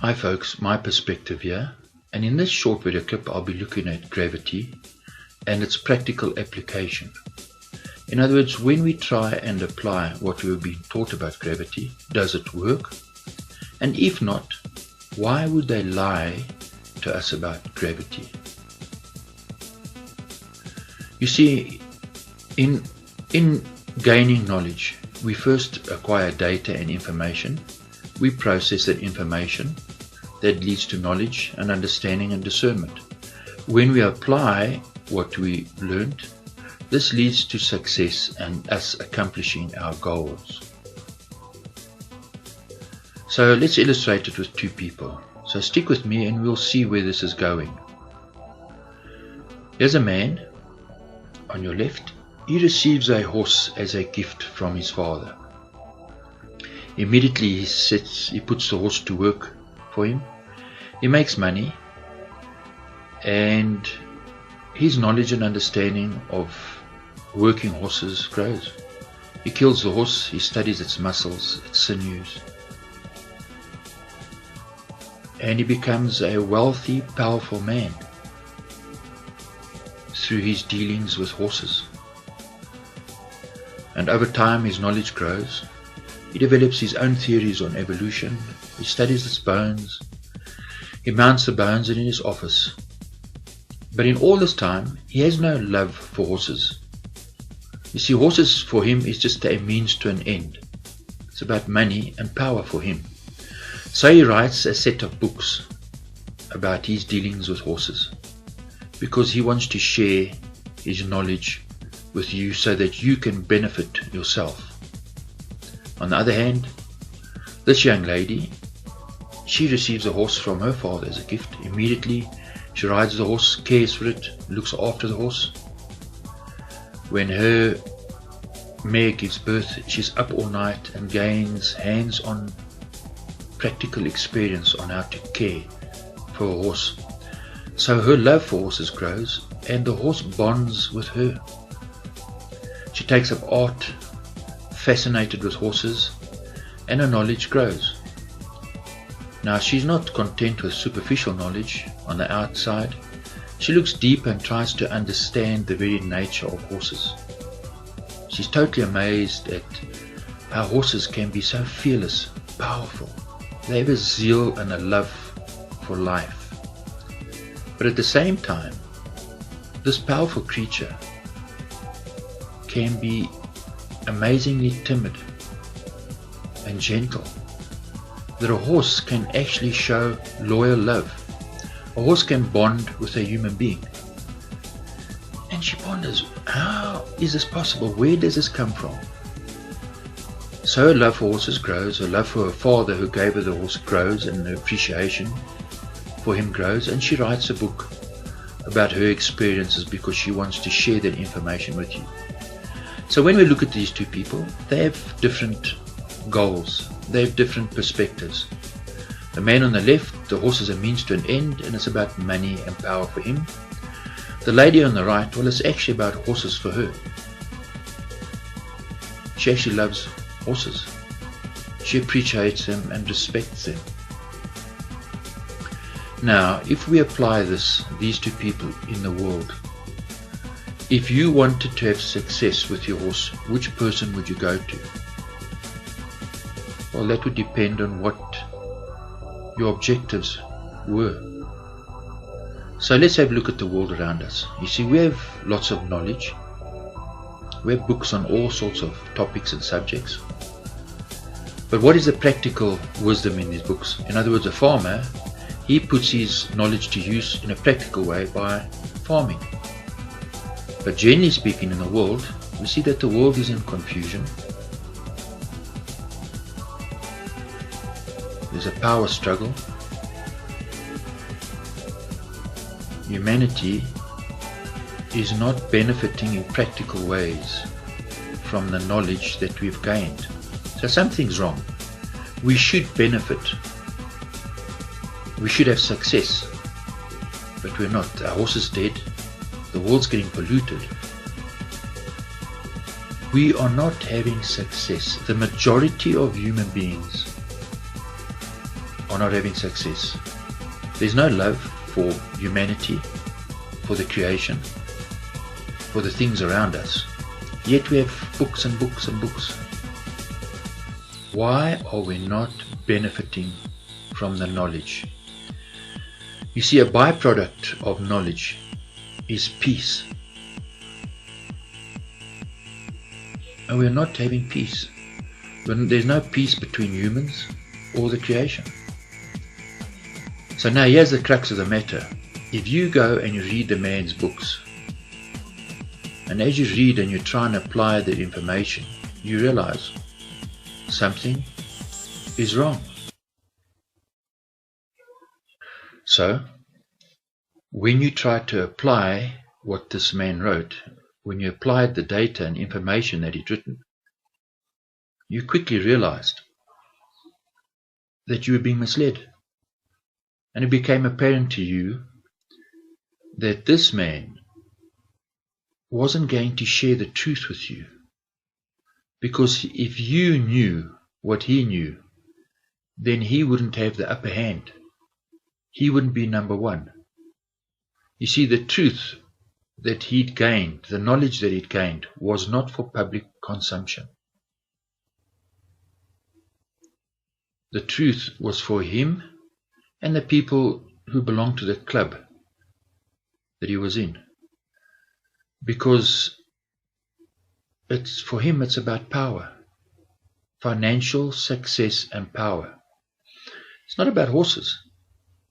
Hi folks, my perspective here, and in this short video clip I'll be looking at gravity and its practical application. In other words, when we try and apply what we've been taught about gravity, does it work? And if not, why would they lie to us about gravity? You see, in gaining knowledge, we first acquire data and information. We process that information that leads to knowledge and understanding and discernment. When we apply what we learned, this leads to success and us accomplishing our goals. So let's illustrate it with two people. So stick with me and we'll see where this is going. Here's a man on your left. He receives a horse as a gift from his father. Immediately he puts the horse to work for him. He makes money, and his knowledge and understanding of working horses grows. He kills the horse, he studies its muscles, its sinews, and he becomes a wealthy, powerful man through his dealings with horses. And over time his knowledge grows. He develops his own theories on evolution. He studies its bones. He mounts the bones in his office. But in all this time, he has no love for horses. You see, horses for him is just a means to an end. It's about money and power for him. So he writes a set of books about his dealings with horses, because he wants to share his knowledge with you so that you can benefit yourself. On the other hand, this young lady, she receives a horse from her father as a gift. Immediately she rides the horse, cares for it, looks after the horse. When her mare gives birth, she's up all night and gains hands-on practical experience on how to care for a horse. So her love for horses grows and the horse bonds with her. She takes up art, fascinated with horses, and her knowledge grows. Now she's not content with superficial knowledge on the outside. She looks deep and tries to understand the very nature of horses. She's totally amazed at how horses can be so fearless, powerful. They have a zeal and a love for life. But at the same time, this powerful creature can be amazingly timid and gentle. That a horse can actually show loyal love. A horse can bond with a human being. And she ponders, how is this possible? Where does this come from? So her love for horses grows, her love for her father who gave her the horse grows, and her appreciation for him grows, and she writes a book about her experiences because she wants to share that information with you. So when we look at these two people, they have different goals. They have different perspectives. The man on the left, the horse is a means to an end, and it's about money and power for him. The lady on the right, well, it's actually about horses for her. She actually loves horses. She appreciates them and respects them. Now, if we apply these two people in the world, if you wanted to have success with your horse, which person would you go to? Well, that would depend on what your objectives were. So let's have a look at the world around us. You see, we have lots of knowledge. We have books on all sorts of topics and subjects. But what is the practical wisdom in these books? In other words, a farmer, he puts his knowledge to use in a practical way by farming. But generally speaking, in the world, we see that the world is in confusion. There's a power struggle. Humanity is not benefiting in practical ways from the knowledge that we've gained. So something's wrong. We should benefit. We should have success. But we're not. Our horse is dead. The world's getting polluted. We are not having success. The majority of human beings are are not having success. There's no love for humanity, for the creation, for the things around us. Yet we have books and books and books. Why are we not benefiting from the knowledge? You see, a byproduct of knowledge is peace. And we're not having peace. There's no peace between humans or the creation. So now here's the crux of the matter. If you go and you read the man's books, and as you read and you try and apply the information, you realize something is wrong. So, when you try to apply what this man wrote, when you applied the data and information that he'd written, you quickly realized that you were being misled. And it became apparent to you that this man wasn't going to share the truth with you. Because if you knew what he knew, then he wouldn't have the upper hand. He wouldn't be number one. You see, the truth that he'd gained, the knowledge that he'd gained, was not for public consumption. The truth was for him and the people who belonged to the club that he was in. Because for him it's about power, financial success and power. It's not about horses.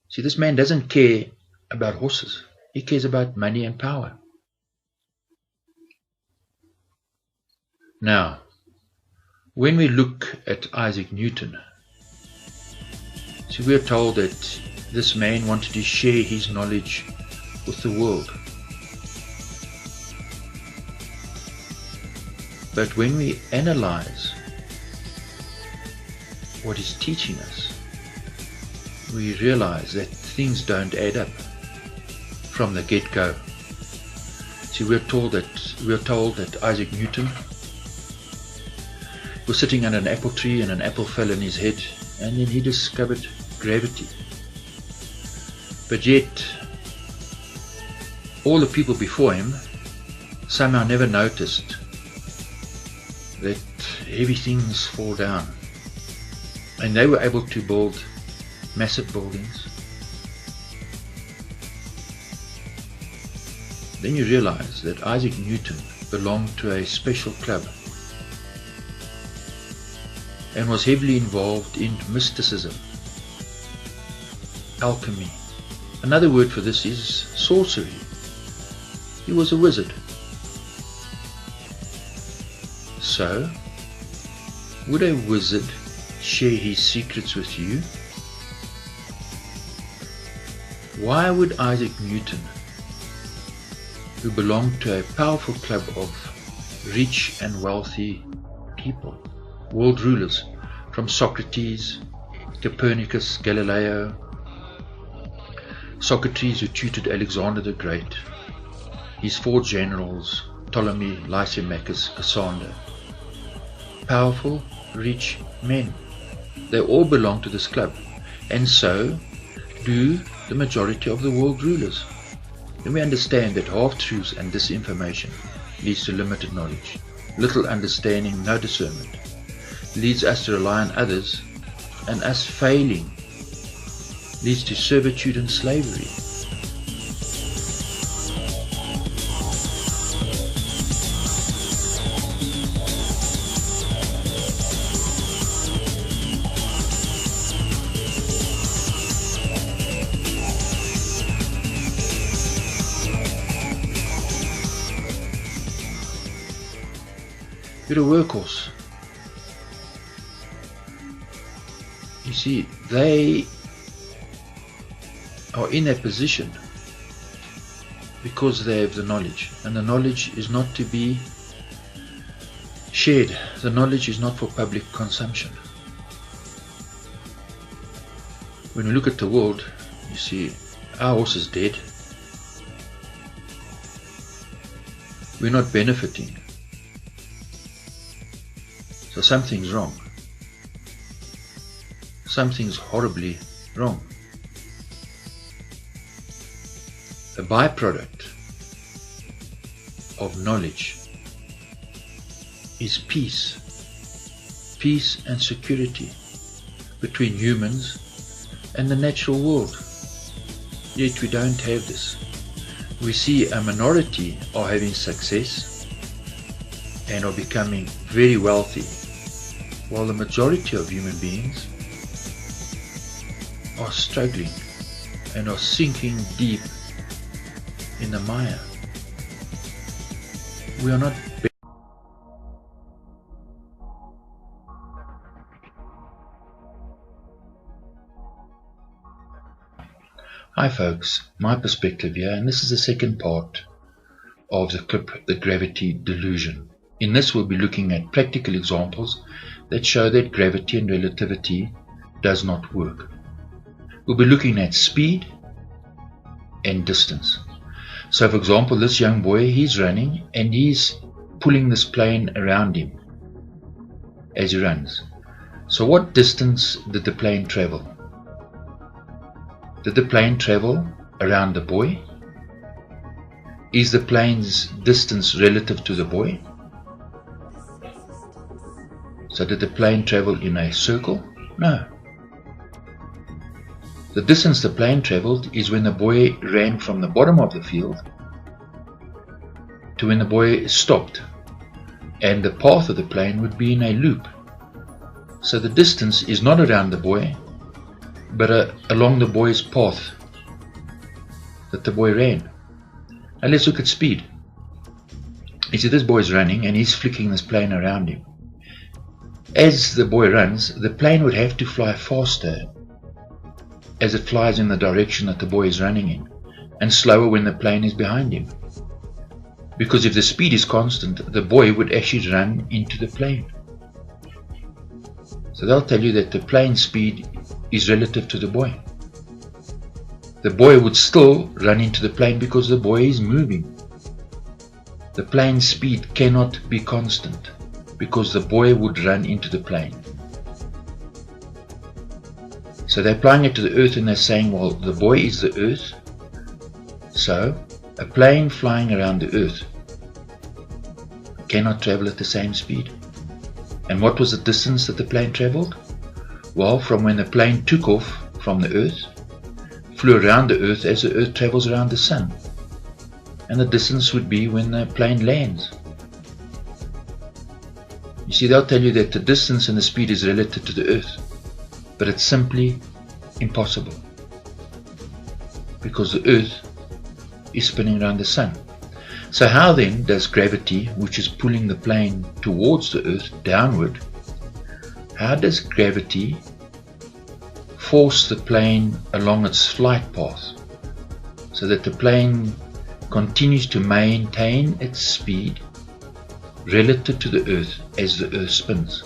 See, this man doesn't care about horses. He cares about money and power. Now, when we look at Isaac Newton, see, we are told that this man wanted to share his knowledge with the world. But when we analyze what he's teaching us, we realize that things don't add up from the get-go. See, we're told that Isaac Newton was sitting under an apple tree and an apple fell in his head, and then he discovered gravity. But yet, all the people before him somehow never noticed that heavy things fall down, and they were able to build massive buildings. Then you realize that Isaac Newton belonged to a special club and was heavily involved in mysticism, alchemy. Another word for this is sorcery. He was a wizard. So, would a wizard share his secrets with you? Why would Isaac Newton, who belonged to a powerful club of rich and wealthy people, world rulers, from Socrates, Copernicus, Galileo, Socrates who tutored Alexander the Great, his 4 generals, Ptolemy, Lysimachus, Cassander, powerful, rich men, they all belong to this club, and so do the majority of the world rulers. Then we understand that half-truths and disinformation leads to limited knowledge, little understanding, no discernment, leads us to rely on others, and us failing leads to servitude and slavery. You're a workhorse. You see, they are in that position because they have the knowledge, and the knowledge is not to be shared. The knowledge is not for public consumption. When we look at the world, you see, our horse is dead. We're not benefiting. So something's wrong. Something's horribly Wrong. A byproduct of knowledge is peace and security between humans and the natural world. Yet we don't have this. We see a minority are having success and are becoming very wealthy, while the majority of human beings are struggling and are sinking deep in the mire. We are not Hi folks, my perspective here, and this is the second part of the clip, The Gravity Delusion. In this we'll be looking at practical examples that show that gravity and relativity does not work. We'll be looking at speed and distance. So for example, this young boy, he's running and he's pulling this plane around him as he runs. So what distance did the plane travel? Did the plane travel around the boy? Is the plane's distance relative to the boy? So did the plane travel in a circle? No. The distance the plane traveled is when the boy ran from the bottom of the field to when the boy stopped, and the path of the plane would be in a loop. So the distance is not around the boy, but along the boy's path that the boy ran. Now let's look at speed. You see, this boy's running and he's flicking this plane around him. As the boy runs, the plane would have to fly faster as it flies in the direction that the boy is running in, and slower when the plane is behind him. Because if the speed is constant, the boy would actually run into the plane. So they'll tell you that the plane speed is relative to the boy. The boy would still run into the plane because the boy is moving. The plane speed cannot be constant because the boy would run into the plane. So they're applying it to the earth and they're saying, well, the boy is the earth, so a plane flying around the earth cannot travel at the same speed. And what was the distance that the plane traveled? Well, from when the plane took off from the earth, flew around the earth as the earth travels around the sun. And the distance would be when the plane lands. You see, they'll tell you that the distance and the speed is relative to the earth, but it's simply impossible because the earth is spinning around the sun. So how then does gravity, which is pulling the plane towards the earth downward, how does gravity force the plane along its flight path so that the plane continues to maintain its speed relative to the earth as the earth spins?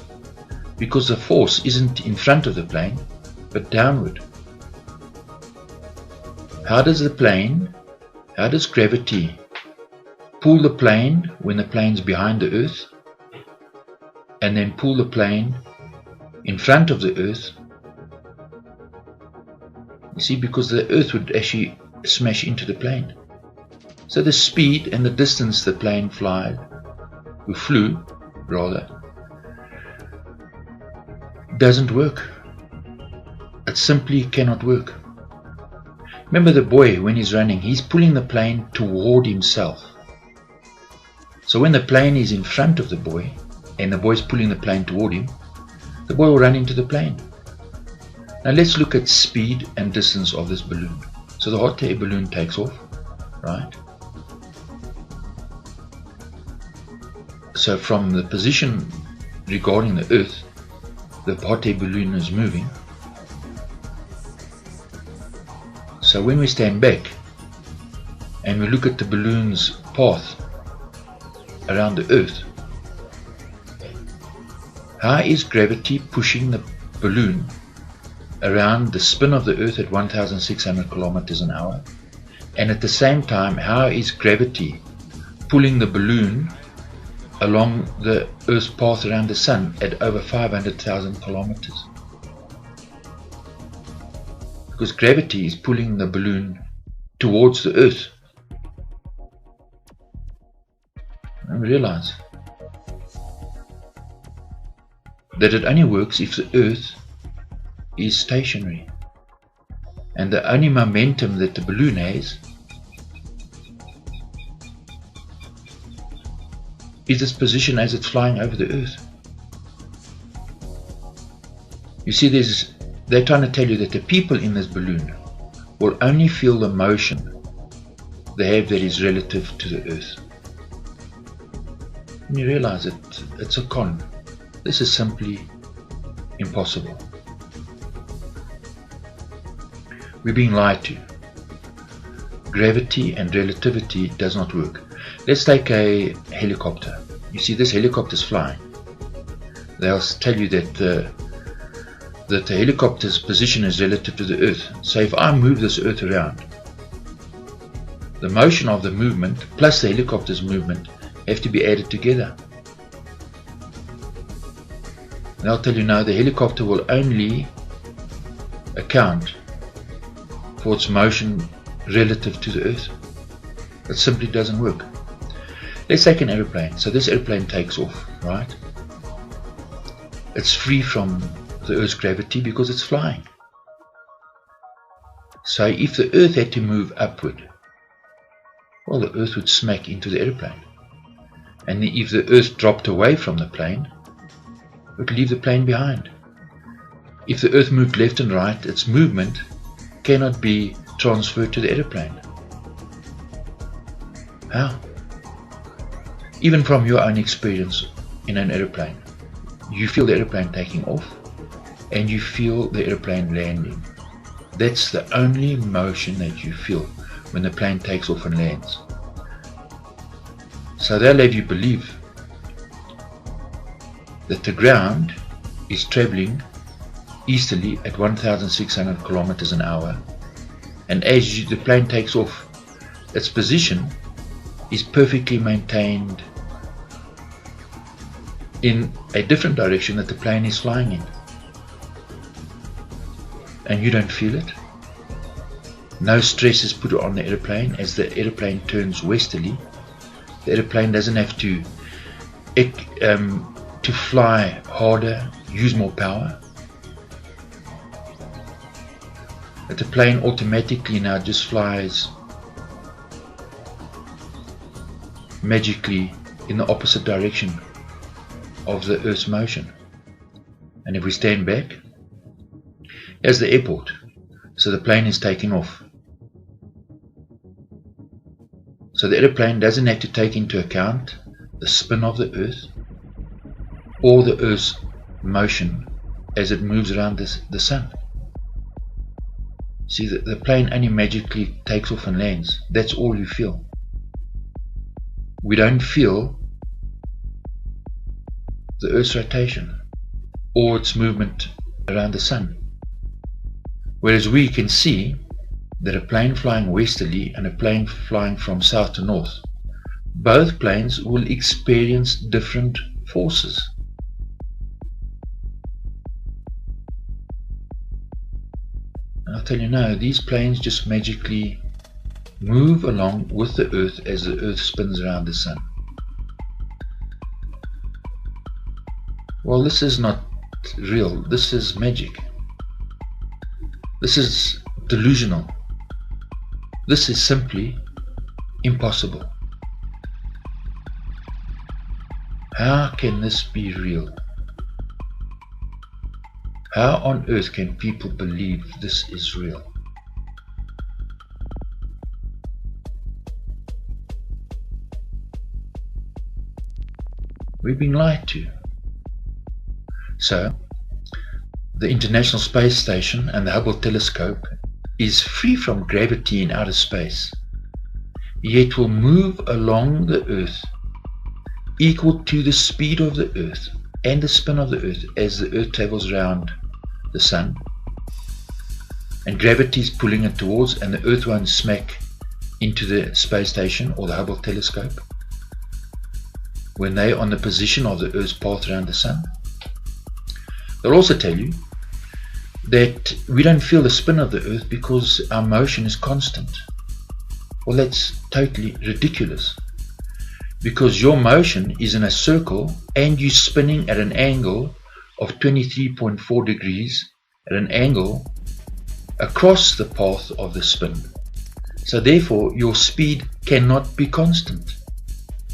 Because the force isn't in front of the plane, but downward. How does gravity pull the plane when the plane's behind the earth, and then pull the plane in front of the earth? You see, because the earth would actually smash into the plane. So the speed and the distance the plane flew, doesn't work. It simply cannot work. Remember the boy, when he's running, he's pulling the plane toward himself. So when the plane is in front of the boy, and the boy is pulling the plane toward him, the boy will run into the plane. Now let's look at speed and distance of this balloon. So the hot air balloon takes off, right? So from the position regarding the earth, the hot air balloon is moving. So when we stand back and we look at the balloon's path around the earth, how is gravity pushing the balloon around the spin of the earth at 1,600 kilometers an hour? And at the same time, how is gravity pulling the balloon along the earth's path around the sun at over 500,000 kilometers? because gravity is pulling the balloon towards the Earth. And realize that it only works if the Earth is stationary, and the only momentum that the balloon has is its position as it's flying over the Earth. You see, they're trying to tell you that the people in this balloon will only feel the motion they have that is relative to the Earth. And you realize that it's a con. This is simply impossible. We're being lied to. Gravity and relativity does not work. Let's take a helicopter. You see, this helicopter is flying. They'll tell you that the helicopter's position is relative to the Earth. So if I move this Earth around, the motion of the movement plus the helicopter's movement have to be added together. And I'll tell you now, the helicopter will only account for its motion relative to the Earth. It simply doesn't work. Let's take an aeroplane. So this aeroplane takes off, right? It's free from the Earth's gravity because it's flying. So if the Earth had to move upward, well, the Earth would smack into the aeroplane. And if the Earth dropped away from the plane, it would leave the plane behind. If the Earth moved left and right, its movement cannot be transferred to the aeroplane. How? Even from your own experience in an aeroplane, you feel the aeroplane taking off and you feel the aeroplane landing. That's the only motion that you feel when the plane takes off and lands. So they'll have you believe that the ground is traveling easterly at 1,600 kilometers an hour, and as the plane takes off, its position is perfectly maintained in a different direction that the plane is flying in. And you don't feel it. No stress is put on the airplane. As the airplane turns westerly, the airplane doesn't have to fly harder, use more power. But the plane automatically now just flies magically in the opposite direction of the Earth's motion. And if we stand back, here's the airport. So the plane is taking off. So the airplane doesn't have to take into account the spin of the Earth or the Earth's motion as it moves around the sun. See, the plane only magically takes off and lands. That's all you feel. We don't feel the Earth's rotation or its movement around the sun. Whereas we can see that a plane flying westerly and a plane flying from south to north, both planes will experience different forces. And I'll tell you now, these planes just magically move along with the Earth as the Earth spins around the sun. Well, this is not real. This is magic. This is delusional. This is simply impossible. How can this be real? How on earth can people believe this is real? We've been lied to. So, the International Space Station and the Hubble telescope is free from gravity in outer space, yet will move along the Earth equal to the speed of the Earth and the spin of the Earth as the Earth travels around the Sun, and gravity is pulling it towards, and the Earth won't smack into the space station or the Hubble telescope when they're on the position of the Earth's path around the Sun. They'll also tell you that we don't feel the spin of the earth because our motion is constant. Well, that's totally ridiculous, because your motion is in a circle and you're spinning at an angle of 23.4 degrees, at an angle across the path of the spin. So therefore your speed cannot be constant.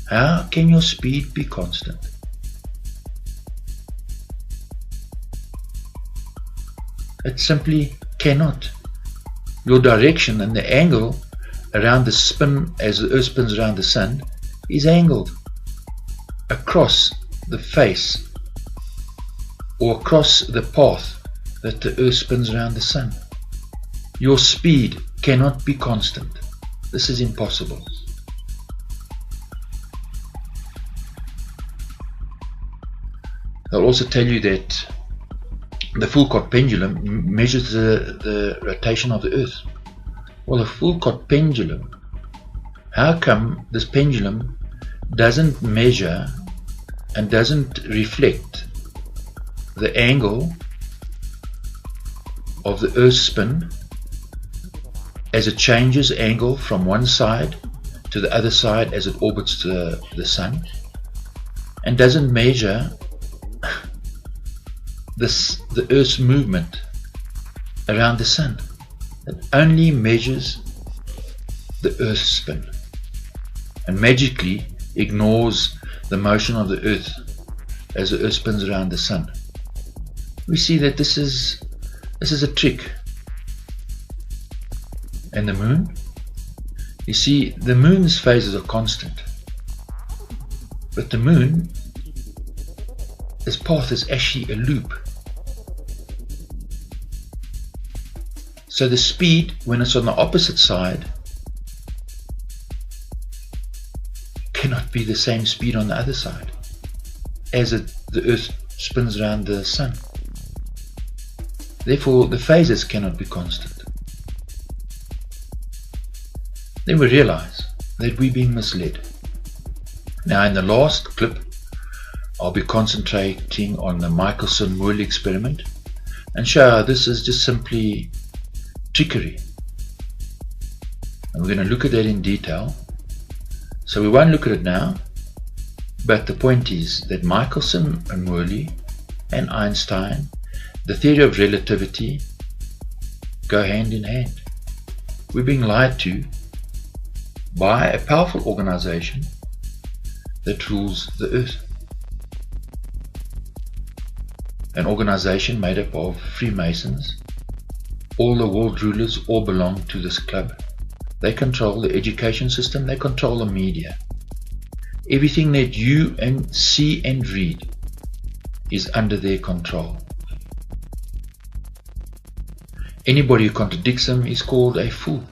How can your speed be constant? It simply cannot. Your direction and the angle around the spin, as the earth spins around the sun, is angled across the face or across the path that the earth spins around the sun. Your speed cannot be constant. This is impossible. I'll also tell you that the full-cot pendulum measures the rotation of the earth. Well, a full-cot pendulum, how come this pendulum doesn't measure and doesn't reflect the angle of the earth's spin as it changes angle from one side to the other side as it orbits the sun, and doesn't measure the earth's movement around the sun? It only measures the earth's spin and magically ignores the motion of the earth as the earth spins around the sun. We see that this is a trick. And the moon? You see, the moon's phases are constant, but the moon, its path is actually a loop. So the speed, when it's on the opposite side, cannot be the same speed on the other side as the earth spins around the sun. Therefore the phases cannot be constant. Then we realize that we're being misled. Now in the last clip I'll be concentrating on the Michelson-Morley experiment and show how this is just simply trickery. And we're going to look at that in detail. So we won't look at it now, but the point is that Michelson and Morley and Einstein, the theory of relativity, go hand in hand. We're being lied to by a powerful organization that rules the earth. An organization made up of Freemasons. All the world rulers all belong to this club. They control the education system, they control the media. Everything that you see and read is under their control. Anybody who contradicts them is called a fool.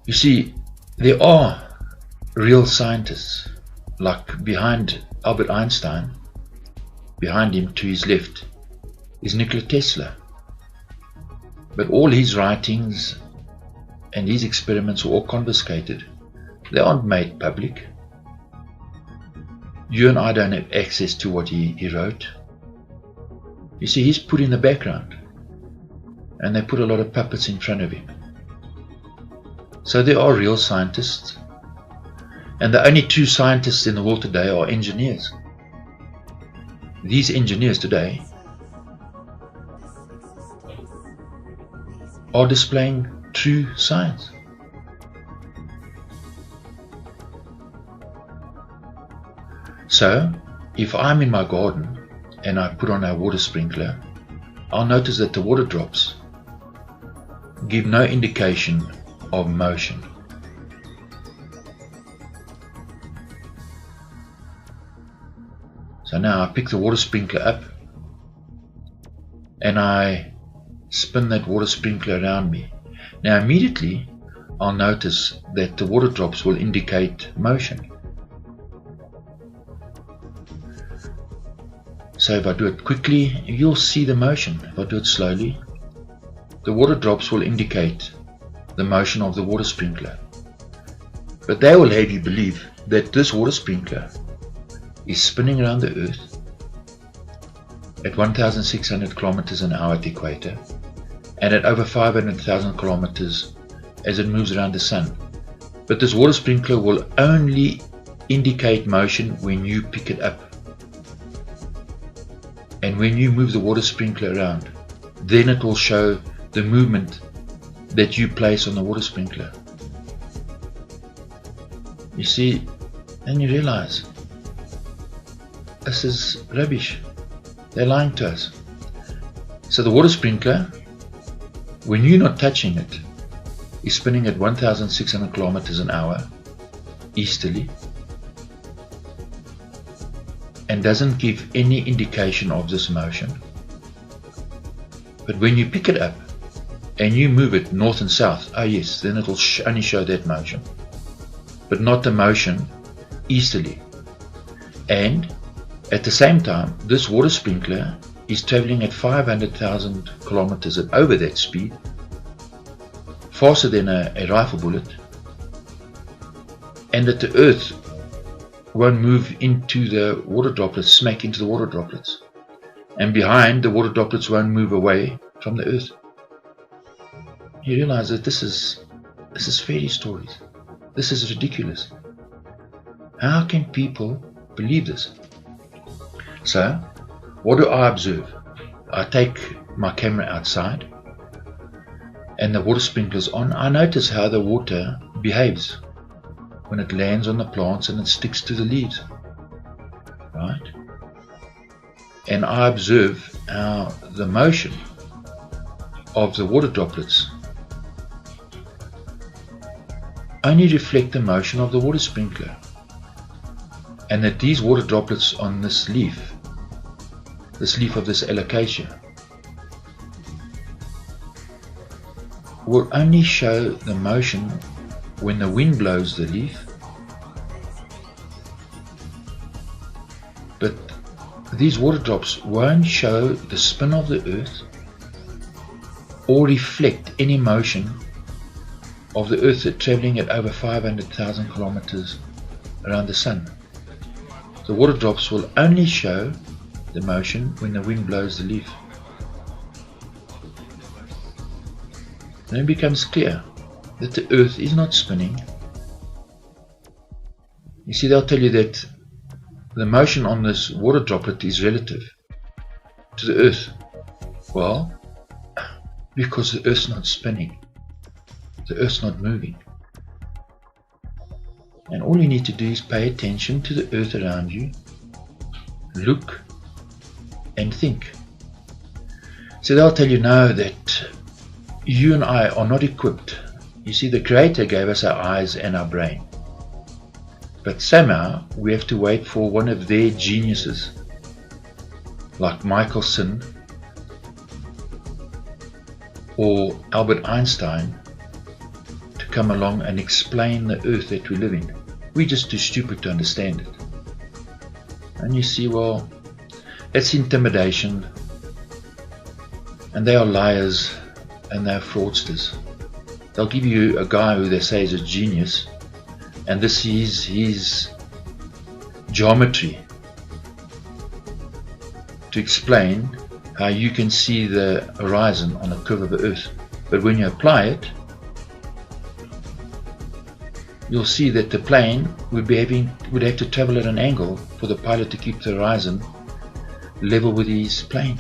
You see, there are real scientists, like behind Albert Einstein, behind him to his left is Nikola Tesla. But all his writings and his experiments were all confiscated. They aren't made public. You and I don't have access to what he wrote. You see, he's put in the background, and they put a lot of puppets in front of him. So there are real scientists, and the only true scientists in the world today are engineers. These engineers today are displaying true science. So, if I'm in my garden and I put on a water sprinkler, I'll notice that the water drops give no indication of motion. So now I pick the water sprinkler up and I spin that water sprinkler around me. Now immediately I'll notice that the water drops will indicate motion. So if I do it quickly, you'll see the motion. If I do it slowly, the water drops will indicate the motion of the water sprinkler. But they will have you believe that this water sprinkler is spinning around the earth at 1,600 kilometers an hour at the equator, and at over 500,000 kilometers as it moves around the sun. But this water sprinkler will only indicate motion when you pick it up. And when you move the water sprinkler around, then it will show the movement that you place on the water sprinkler. You see, and you realize, this is rubbish. They're lying to us. So the water sprinkler, when you're not touching it, is spinning at 1,600 kilometers an hour easterly, and doesn't give any indication of this motion. But when you pick it up and you move it north and south, oh yes, then it will only show that motion, but not the motion easterly. And at the same time, this water sprinkler is traveling at 500,000 kilometers and over that speed, faster than a rifle bullet, and that the earth won't move into the water droplets, smack into the water droplets, and behind, the water droplets won't move away from the earth. You realize that this is fairy stories. This is ridiculous. How can people believe this? So, what do I observe? I take my camera outside and the water sprinkler's on. I notice how the water behaves when it lands on the plants and it sticks to the leaves, right? And I observe how the motion of the water droplets only reflect the motion of the water sprinkler, and that these water droplets on this leaf of this alocasia, will only show the motion when the wind blows the leaf, but these water drops won't show the spin of the earth or reflect any motion of the earth traveling at over 500,000 kilometers around the sun. The water drops will only show the motion when the wind blows the leaf. Then it becomes clear that the earth is not spinning. You see, they'll tell you that the motion on this water droplet is relative to the earth. Well, because the earth's not spinning, the earth's not moving. And all you need to do is pay attention to the earth around you, look and think. So they'll tell you now that you and I are not equipped. You see, the Creator gave us our eyes and our brain, but somehow we have to wait for one of their geniuses like Michelson or Albert Einstein to come along and explain the earth that we live in. We're just too stupid to understand it. And you see, well, that's intimidation, and they are liars and they're fraudsters. They'll give you a guy who they say is a genius, and this is his geometry to explain how you can see the horizon on the curve of the earth. But when you apply it, you'll see that the plane would have to travel at an angle for the pilot to keep the horizon level with his plane.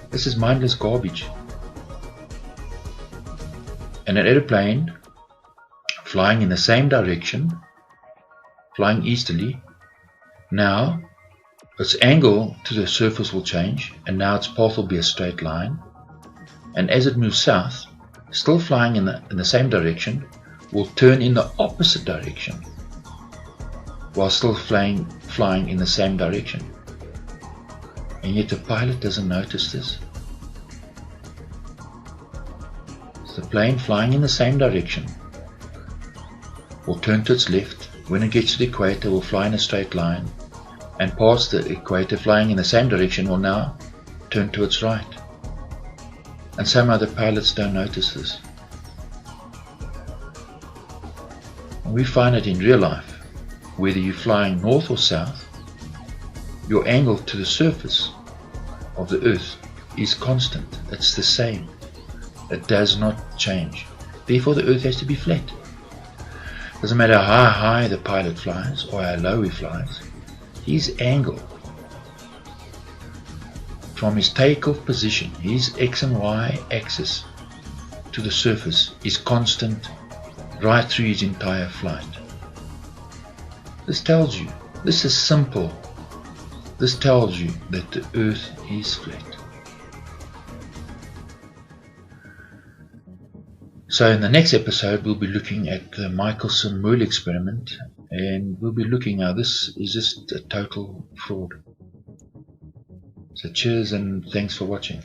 This is mindless garbage. And an aeroplane flying in the same direction, flying easterly, now its angle to the surface will change, and now its path will be a straight line. And as it moves south, still flying in the same direction, will turn in the opposite direction while still flying in the same direction. And yet the pilot doesn't notice this. So the plane flying in the same direction will turn to its left. When it gets to the equator, will fly in a straight line, and past the equator, flying in the same direction, will now turn to its right. And somehow the pilots don't notice this. And we find it in real life. Whether you're flying north or south, your angle to the surface of the Earth is constant. It's the same. It does not change. Therefore the Earth has to be flat. Doesn't matter how high the pilot flies or how low he flies, his angle from his takeoff position, his X and Y axis to the surface is constant right through his entire flight. This tells you, this is simple, this tells you that the Earth is flat. So in the next episode we'll be looking at the Michelson-Morley experiment, and we'll be looking how this is just a total fraud. So cheers and thanks for watching.